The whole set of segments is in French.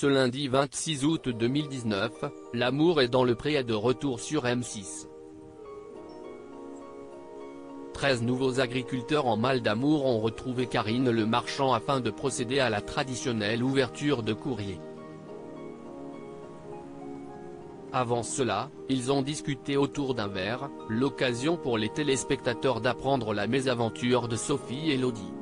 Ce lundi 26 août 2019, L'amour est dans le pré est de retour sur M6. 13 nouveaux agriculteurs en mal d'amour ont retrouvé Karine Le Marchand afin de procéder à la traditionnelle ouverture de courrier. Avant cela, ils ont discuté autour d'un verre, l'occasion pour les téléspectateurs d'apprendre la mésaventure de Sophie Elodie.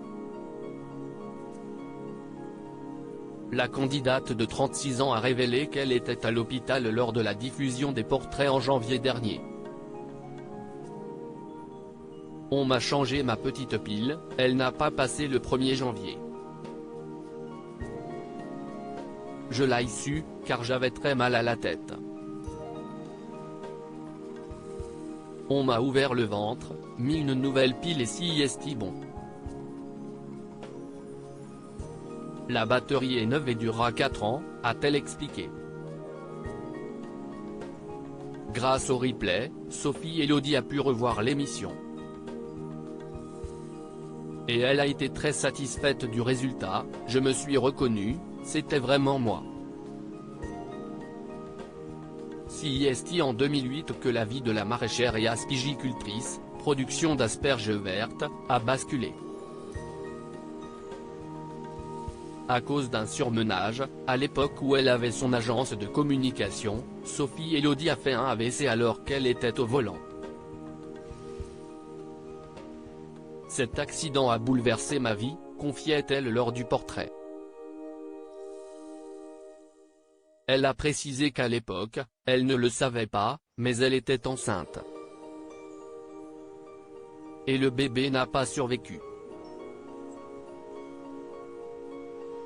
La candidate de 36 ans a révélé qu'elle était à l'hôpital lors de la diffusion des portraits en janvier dernier. On m'a changé ma petite pile, elle n'a pas passé le 1er janvier. Je l'ai su, car j'avais très mal à la tête. On m'a ouvert le ventre, mis une nouvelle pile et si est bon. La batterie est neuve et durera 4 ans, a-t-elle expliqué. Grâce au replay, Sophie Elodie a pu revoir l'émission. Et elle a été très satisfaite du résultat, je me suis reconnue, c'était vraiment moi. Si est en 2008 que la vie de la maraîchère et aspigicultrice, production d'asperges vertes, a basculé. À cause d'un surmenage, à l'époque où elle avait son agence de communication, Sophie Elodie a fait un AVC alors qu'elle était au volant. Cet accident a bouleversé ma vie, confiait-elle lors du portrait. Elle a précisé qu'à l'époque, elle ne le savait pas, mais elle était enceinte. Et le bébé n'a pas survécu.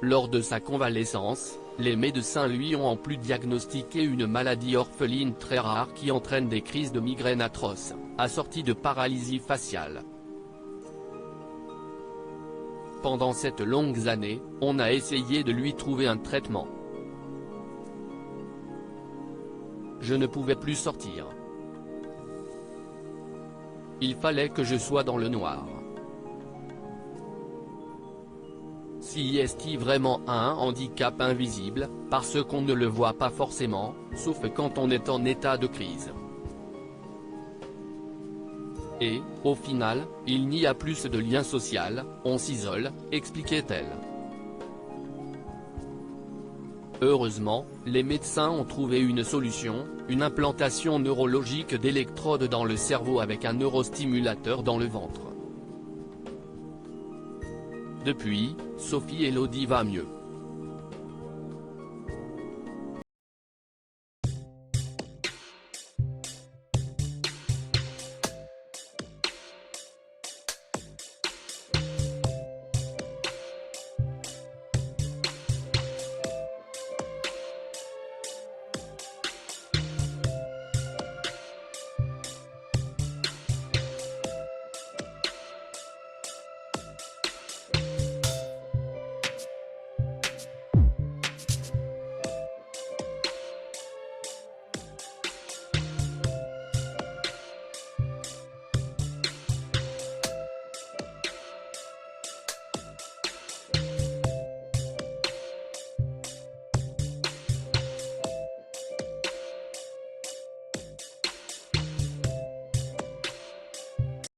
Lors de sa convalescence, les médecins lui ont en plus diagnostiqué une maladie orpheline très rare qui entraîne des crises de migraine atroces, assorties de paralysie faciale. Pendant cette longue année, on a essayé de lui trouver un traitement. Je ne pouvais plus sortir. Il fallait que je sois dans le noir. Si est vraiment un handicap invisible, parce qu'on ne le voit pas forcément, sauf quand on est en état de crise. Et, au final, il n'y a plus de lien social, on s'isole, expliquait-elle. Heureusement, les médecins ont trouvé une solution, une implantation neurologique d'électrodes dans le cerveau avec un neurostimulateur dans le ventre. Depuis, Sophie Elodie va mieux.